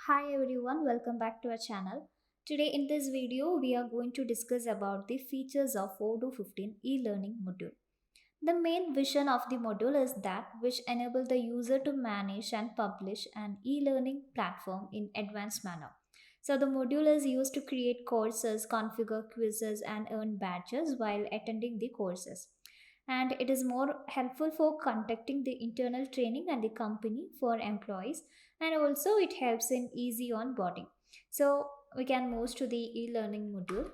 Hi everyone, welcome back to our channel. Today in this video, we are going to discuss about the features of Odoo 15 e-learning module. The main vision of the module is that which enable the user to manage and publish an e-learning platform in advanced manner. So the module is used to create courses, configure quizzes and earn badges while attending the courses. And it is more helpful for conducting the internal training and the company for employees, and also it helps in easy onboarding. So we can move to the e-learning module.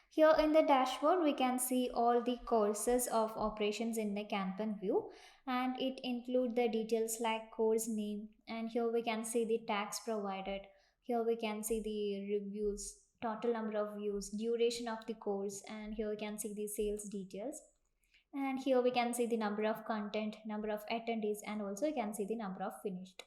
Here in the dashboard, we can see all the courses of operations in the campaign view, and it include the details like course name, and here we can see the tags provided. Here we can see the reviews, total number of views, duration of the course, and here we can see the sales details. And here we can see the number of content, number of attendees, and also you can see the number of finished.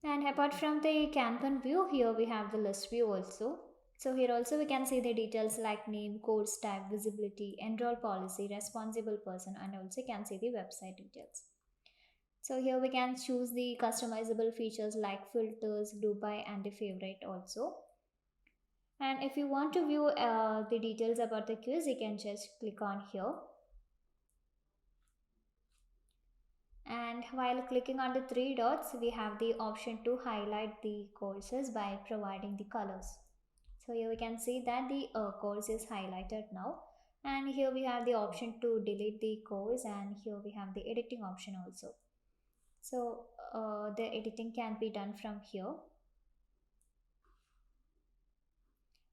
And apart from the campaign view, here we have the list view also. So here also we can see the details like name, course type, visibility, enroll policy, responsible person, and also you can see the website details. So here we can choose the customizable features like filters, group by, and the favorite also. And if you want to view the details about the quiz, you can just click on here. And while clicking on the three dots, we have the option to highlight the courses by providing the colors. So here we can see that the course is highlighted now, and here we have the option to delete the course, and here we have the editing option also. So the editing can be done from here,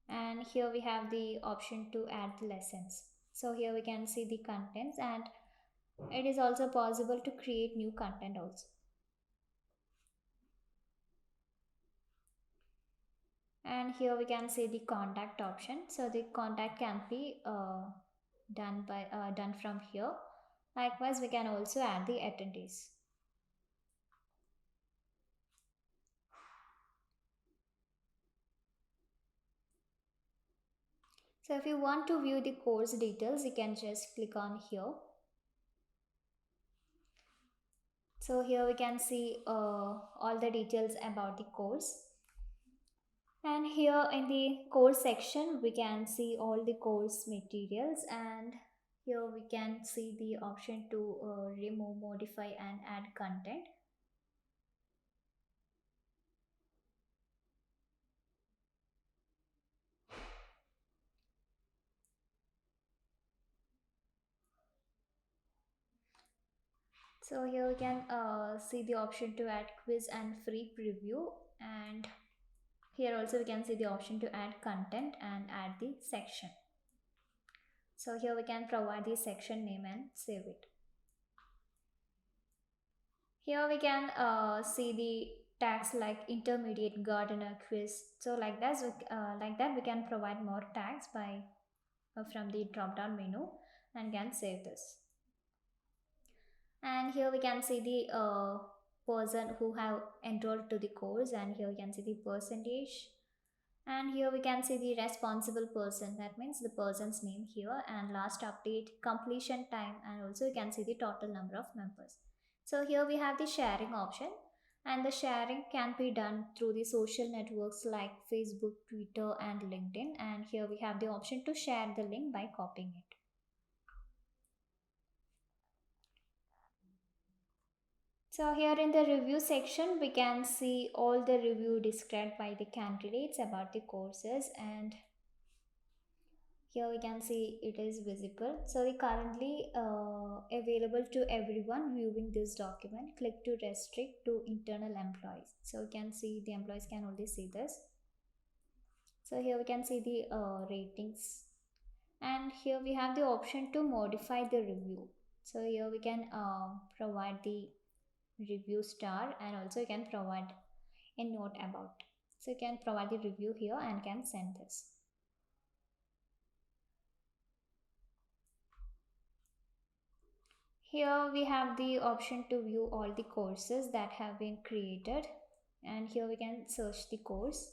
and here we have the option to add the lessons. So here we can see the contents, and it is also possible to create new content also. And here we can see the contact option. So the contact can be done from here. Likewise, we can also add the attendees. So if you want to view the course details, you can just click on here. So here we can see all the details about the course. And here in the course section, we can see all the course materials, and here we can see the option to remove, modify, and add content. So here we can see the option to add quiz and free preview, and here also we can see the option to add content and add the section. So here we can provide the section name and save it. Here we can see the tags like intermediate, gardener, quiz. So like that we can provide more tags by from the drop down menu, and can save this. And here we can see the person who have enrolled to the course, and here we can see the percentage, and here we can see the responsible person, that means the person's name here, and last update, completion time, and also you can see the total number of members. So here we have the sharing option, and the sharing can be done through the social networks like Facebook, Twitter, and LinkedIn, and here we have the option to share the link by copying it. So here in the review section, we can see all the review described by the candidates about the courses, and here we can see it is visible. So it currently available to everyone viewing this document. Click to restrict to internal employees. So you can see the employees can only see this. So here we can see the ratings, and here we have the option to modify the review. So here we can provide the review star, and also you can provide a note about. So you can provide the review here and can send this. Here we have the option to view all the courses that have been created, and here we can search the course.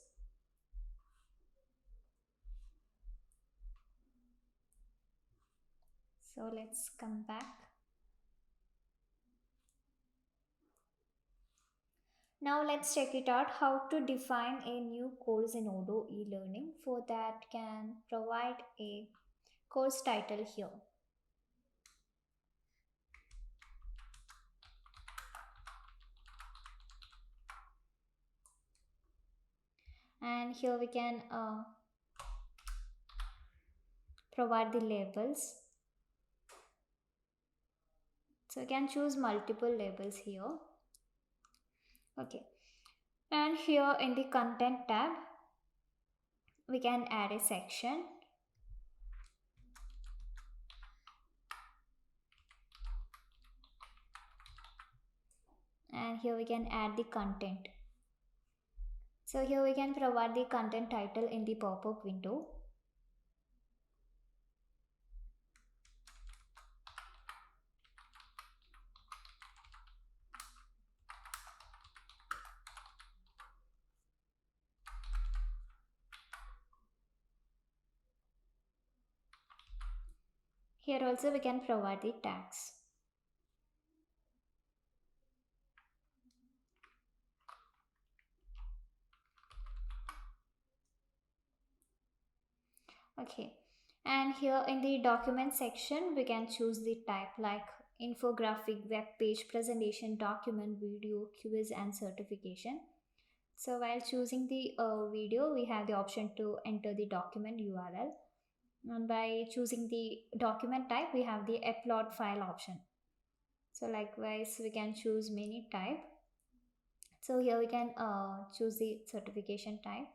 So let's come back. Now let's check it out how to define a new course in Odoo e-learning. For that, can provide a course title here. And here we can provide the labels. So you can choose multiple labels here. Okay. And here in the content tab, we can add a section. And here we can add the content. So here we can provide the content title in the pop-up window. Here also we can provide the tags. Okay. And here in the document section, we can choose the type like infographic, web page, presentation, document, video, quiz and certification. So while choosing the video, we have the option to enter the document URL. And by choosing the document type, we have the upload file option. So likewise, we can choose many type. So here we can choose the certification type.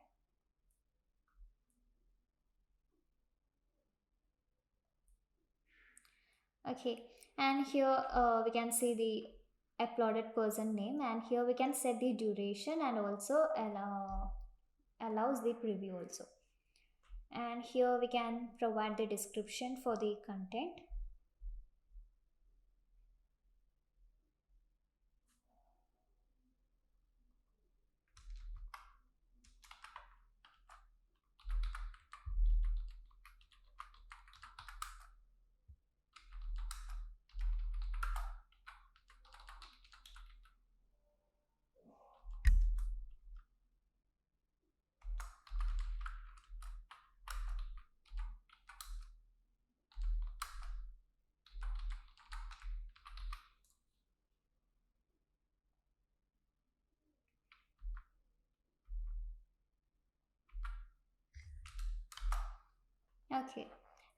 Okay, and here we can see the uploaded person name, and here we can set the duration and also allows the preview also. And here we can provide the description for the content. Okay,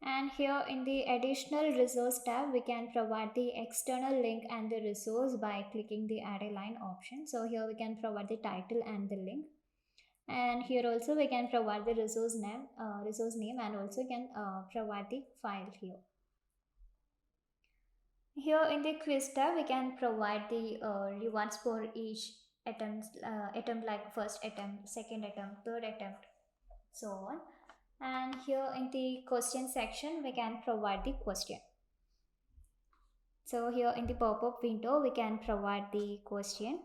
and here in the additional resource tab, we can provide the external link and the resource by clicking the add a line option. So here we can provide the title and the link. And here also we can provide the resource name, and also can provide the file here. Here in the quiz tab, we can provide the rewards for each attempt like first attempt, second attempt, third attempt, so on. And here in the question section, we can provide the question. So here in the pop-up window, we can provide the question.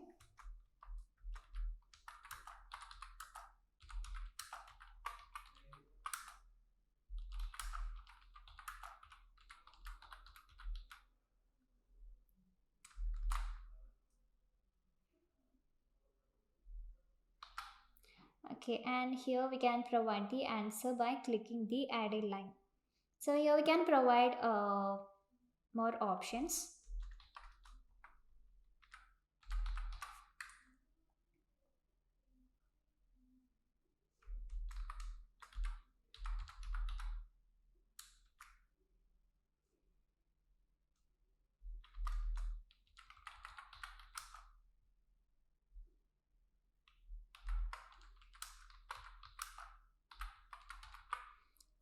Okay, and here we can provide the answer by clicking the add a line. So here we can provide more options.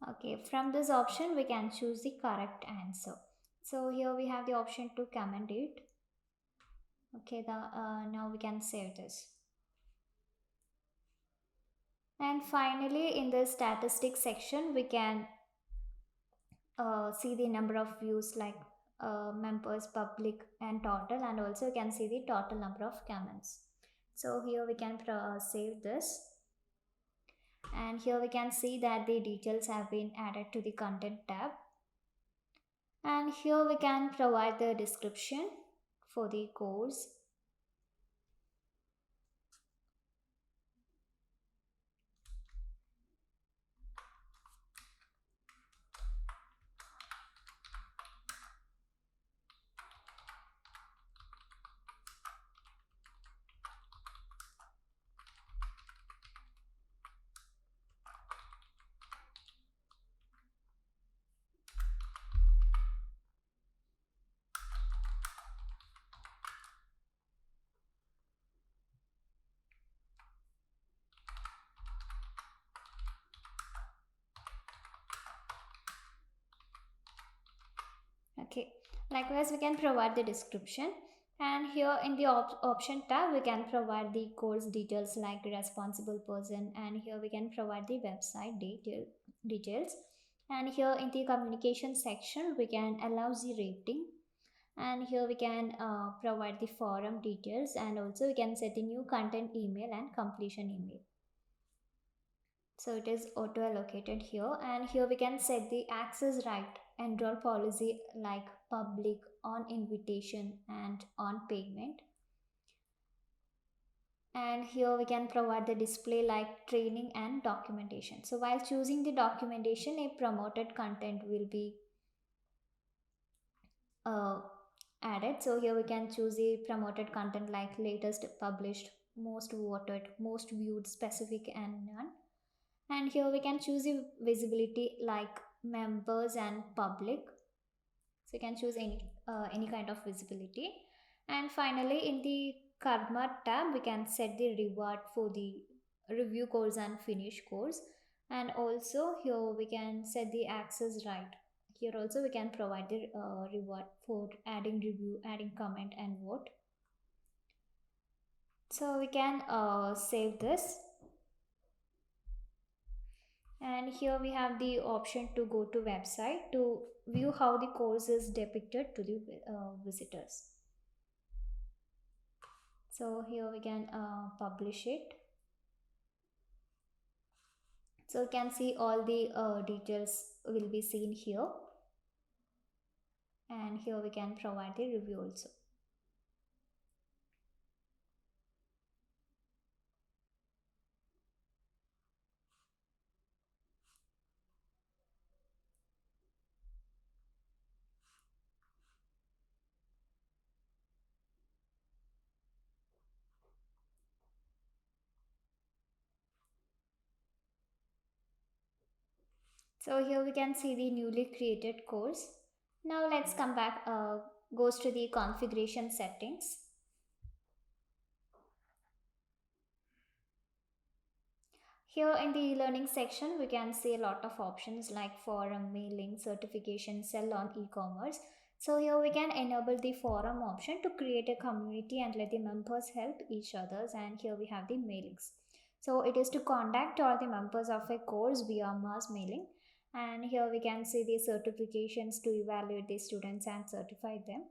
Okay, from this option, we can choose the correct answer. So here we have the option to comment it. Okay, now we can save this. And finally, in the statistics section, we can see the number of views like members, public and total, and also you can see the total number of comments. So here we can save this, and here we can see that the details have been added to the content tab. And here we can provide the description for the course. Okay, likewise we can provide the description, and here in the option tab we can provide the course details like responsible person, and here we can provide the website details, and here in the communication section we can allow the rating, and here we can provide the forum details, and also we can set the new content email and completion email. So it is auto allocated here, and here we can set the access right enroll policy like public, on invitation, and on payment. And here we can provide the display like training and documentation. So while choosing the documentation, a promoted content will be uh, added. So here we can choose the promoted content like latest published, most voted, most viewed, specific, and none. And here we can choose the visibility like members and public, so you can choose any kind of visibility. And finally in the karma tab we can set the reward for the review course and finish course, and also here we can set the access right. Here also we can provide the reward for adding review, adding comment, and vote. So we can save this, and here we have the option to go to website to view how the course is depicted to the visitors. So here we can publish it, so you can see all the details will be seen here, and here we can provide the review also. So here we can see the newly created course. Now let's come back, goes to the configuration settings. Here in the e-learning section, we can see a lot of options like forum, mailing, certification, sell on e-commerce. So here we can enable the forum option to create a community and let the members help each others. And here we have the mailings. So it is to contact all the members of a course via mass mailing. And here we can see the certifications to evaluate the students and certify them.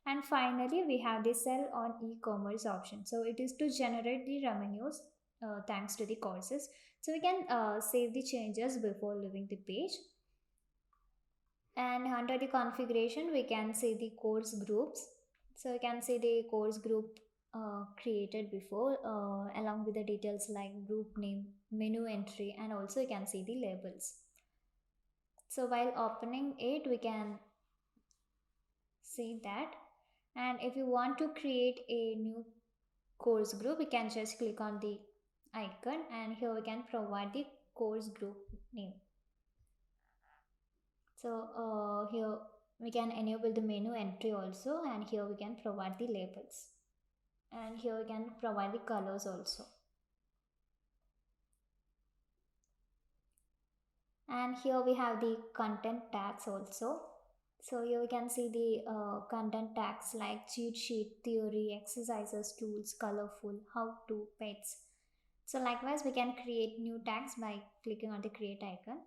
And finally, we have the sell on e-commerce option. So it is to generate the revenues thanks to the courses. So we can save the changes before leaving the page. And under the configuration, we can see the course groups. So we can see the course group created before along with the details like group name, menu entry, and also you can see the labels. So while opening it, we can see that. And if you want to create a new course group, we can just click on the icon, and here we can provide the course group name. So here we can enable the menu entry also, and here we can provide the labels, and here we can provide the colors also. And here we have the content tags also. So here we can see the content tags like cheat sheet, theory, exercises, tools, colorful, how to, pets. So likewise we can create new tags by clicking on the create icon.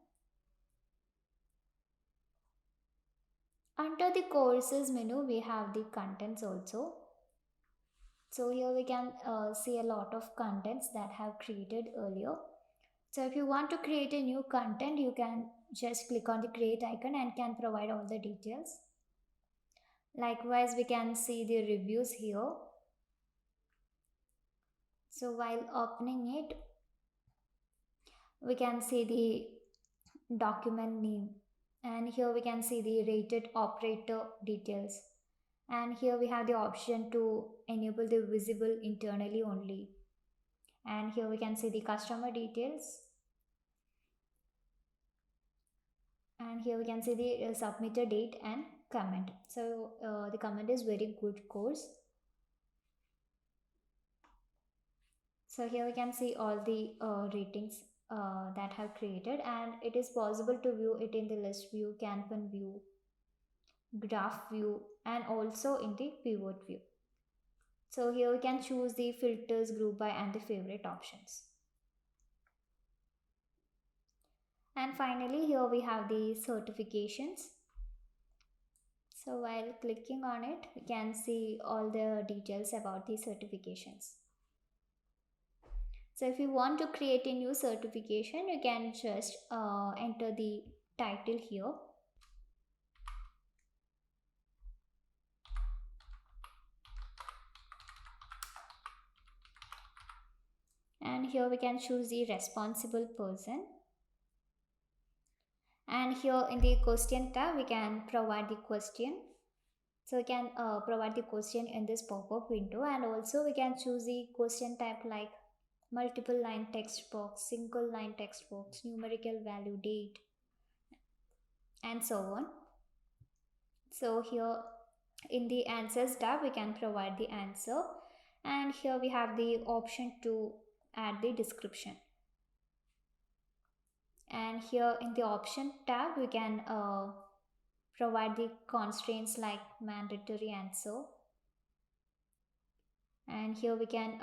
Under the courses menu we have the contents also. So here we can see a lot of contents that have created earlier. So if you want to create a new content, you can just click on the create icon and can provide all the details. Likewise, we can see the reviews here. So while opening it, we can see the document name, and here we can see the rated operator details, and here we have the option to enable the visible internally only, and here we can see the customer details, and here we can see the submitted date and comment. So the comment is very good course. So here we can see all the ratings that have created, and it is possible to view it in the list view, Kanban view, graph view, and also in the pivot view. So here we can choose the filters, group by, and the favorite options. And finally, here we have the certifications. So while clicking on it, we can see all the details about the certifications. So if you want to create a new certification, you can just enter the title here, and here we can choose the responsible person, and here in the question tab we can provide the question. So we can provide the question in this pop-up window, and also we can choose the question type like multiple line text box, single line text box, numerical value, date, and so on. So here in the answers tab we can provide the answer, and here we have the option to add the description, and here in the option tab we can provide the constraints like mandatory answer, and here we can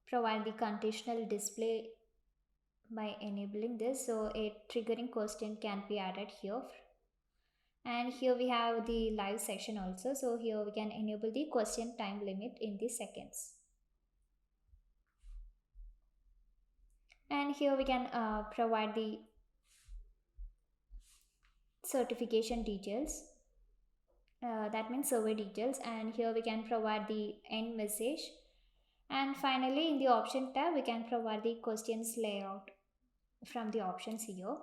provide the conditional display by enabling this, so a triggering question can be added here. And here we have the live session also, so here we can enable the question time limit in the seconds, and here we can provide the certification details, that means survey details, and here we can provide the end message, and finally in the option tab we can provide the questions layout from the options here,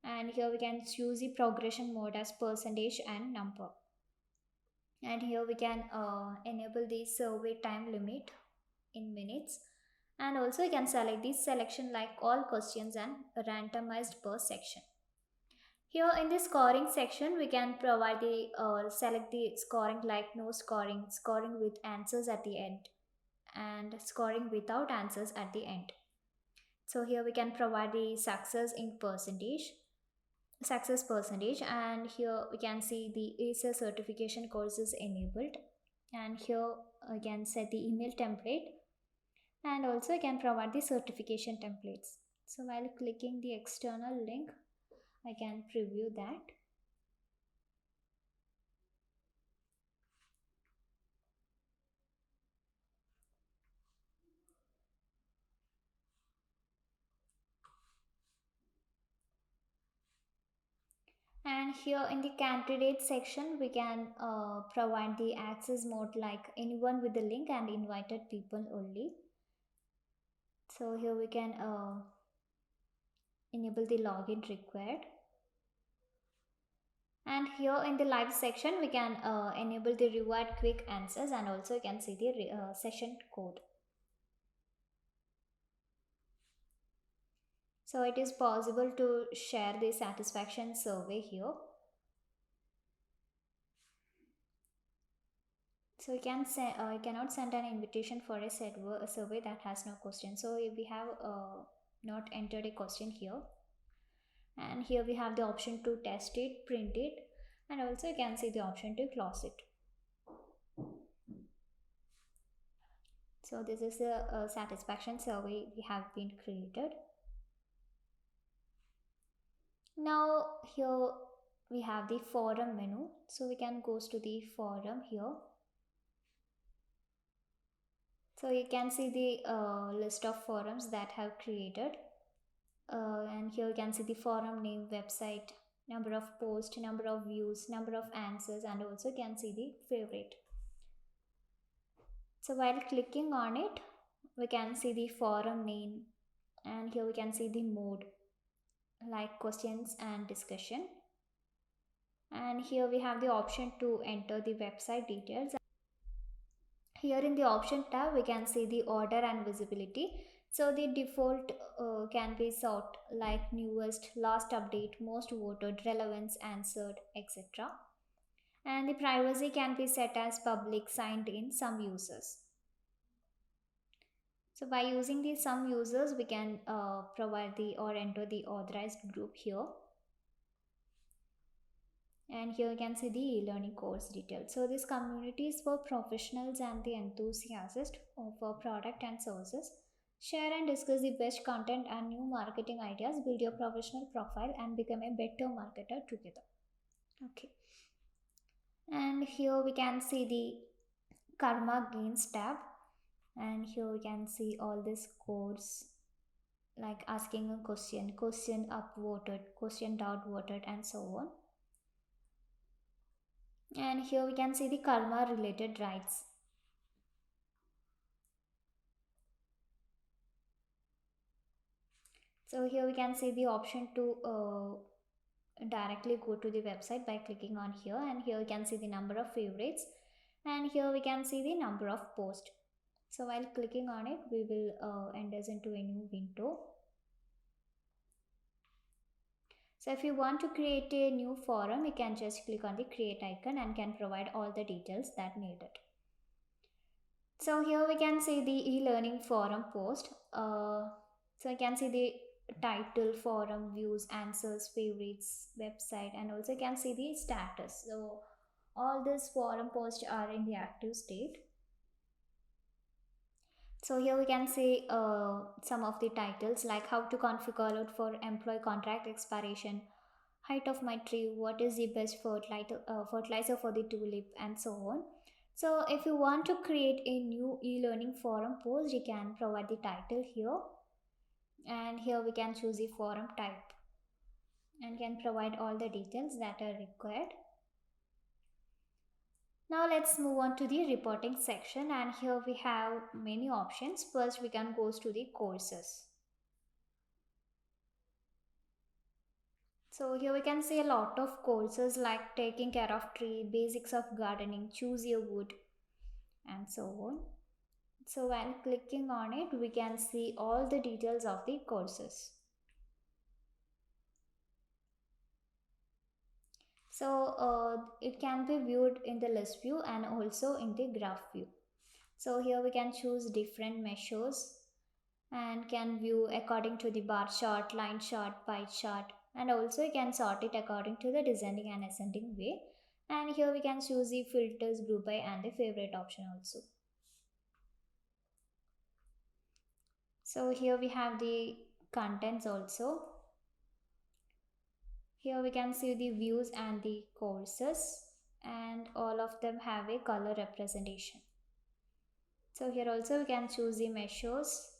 and here we can choose the progression mode as percentage and number, and here we can enable the survey time limit in minutes, and also you can select this selection like all questions and randomized per section. Here in the scoring section we can provide the select the scoring like no scoring, scoring with answers at the end, and scoring without answers at the end. So here we can provide the success percentage, and here we can see the ACER certification courses enabled, and here we can set the email template, and also you can provide the certification templates. So while clicking the external link I can preview that, and here in the candidate section we can provide the access mode like anyone with the link and invited people only. So here we can enable the login required, and here in the live section we can enable the reward quick answers, and also you can see the session code. So it is possible to share the satisfaction survey here. So you cannot send an invitation for a survey that has no question. So if we have not entered a question here, and here we have the option to test it, print it, and also you can see the option to close it. So this is a satisfaction survey we have been created. Now here we have the forum menu, so we can go to the forum here. So you can see the list of forums that have created, and here you can see the forum name, website, number of posts, number of views, number of answers, and also can see the favorite. So while clicking on it, we can see the forum name, and here we can see the mode like questions and discussion. And here we have the option to enter the website details. Here in the option tab, we can see the order and visibility. So the default can be sort like newest, last update, most voted, relevance, answered, etc. And the privacy can be set as public, signed in some users. So by using the some users, we can provide the or enter the authorized group here. And here you can see the e-learning course details. So this community is for professionals and the enthusiasts for product and services. Share and discuss the best content and new marketing ideas. Build your professional profile and become a better marketer together. Okay. And here we can see the karma gains tab. And here we can see all the scores like asking a question upvoted, question downvoted, and so on. And here we can see the karma related rights. So here we can see the option to directly go to the website by clicking on here, and here we can see the number of favorites, and here we can see the number of posts. So while clicking on it, we will end us into a new window. So if you want to create a new forum, you can just click on the create icon and can provide all the details that needed. So here we can see the e-learning forum post. So you can see the title, forum, views, answers, favorites, website, and also you can see the status. So all these forum posts are in the active state. So here we can see some of the titles like how to configure it for employee contract expiration, height of my tree, what is the best fertilizer for the tulip, and so on. So if you want to create a new e-learning forum post, you can provide the title here, and here we can choose the forum type and can provide all the details that are required. Now let's move on to the reporting section, and here we have many options. First we can go to the courses. So here we can see a lot of courses like taking care of tree, basics of gardening, choose your wood, and so on. So while clicking on it, we can see all the details of the courses. So it can be viewed in the list view and also in the graph view. So here we can choose different measures and can view according to the bar chart, line chart, pie chart, and also you can sort it according to the descending and ascending way. And here we can choose the filters, group by, and the favorite option also. So here we have the contents also. Here we can see the views and the courses, and all of them have a color representation. So here also we can choose the measures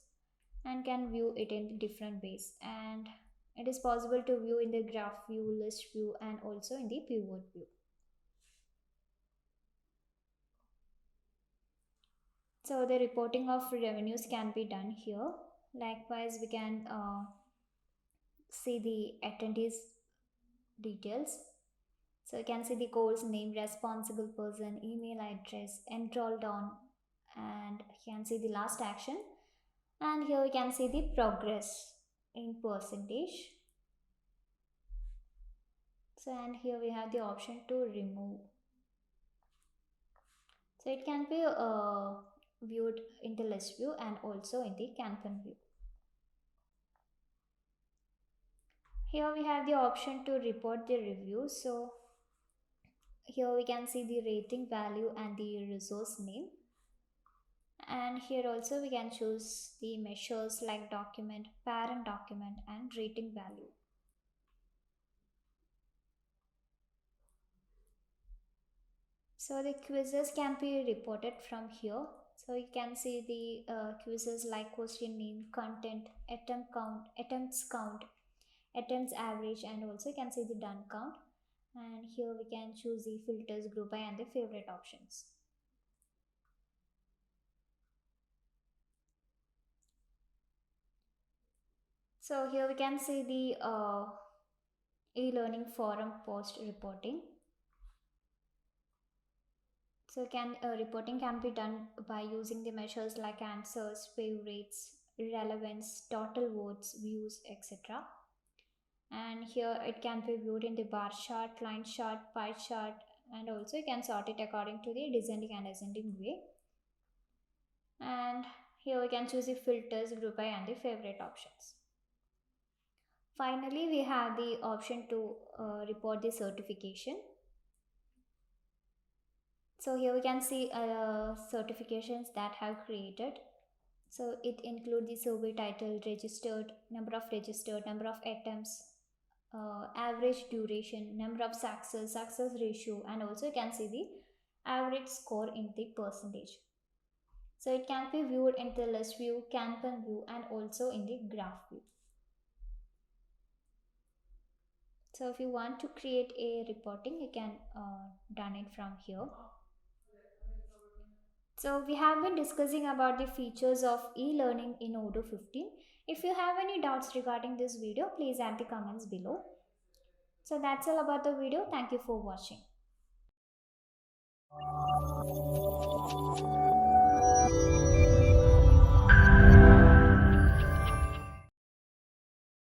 and can view it in different ways, and it is possible to view in the graph view, list view, and also in the pivot view. So the reporting of revenues can be done here. Likewise, we can see the attendees details. So you can see the course name, responsible person, email address, enrolled on, and you can see the last action. And here we can see the progress in percentage. So and here we have the option to remove. So it can be viewed in the list view and also in the campaign view. Here we have the option to report the review. So here we can see the rating value and the resource name. And here also we can choose the measures like document, parent document, and rating value. So the quizzes can be reported from here. So you can see the quizzes like question name, content, attempts count, attempts average, and also you can see the done count. And here we can choose the filters, group by, and the favorite options. So here we can see the e-learning forum post reporting. So can reporting can be done by using the measures like answers, favorites, relevance, total votes, views, etc. And here it can be viewed in the bar chart, line chart, pie chart, and also you can sort it according to the descending and ascending way. And here we can choose the filters, group by, and the favorite options. Finally, we have the option to report the certification. So here we can see certifications that have created. So it includes the survey title, registered, number of attempts, average duration, number of success ratio, and also you can see the average score in the percentage. So it can be viewed in the list view, campaign view, and also in the graph view. So if you want to create a reporting, you can done it from here. So we have been discussing about the features of e-learning in Odoo 15. If you have any doubts regarding this video, please add the comments below. So that's all about the video. Thank you for watching.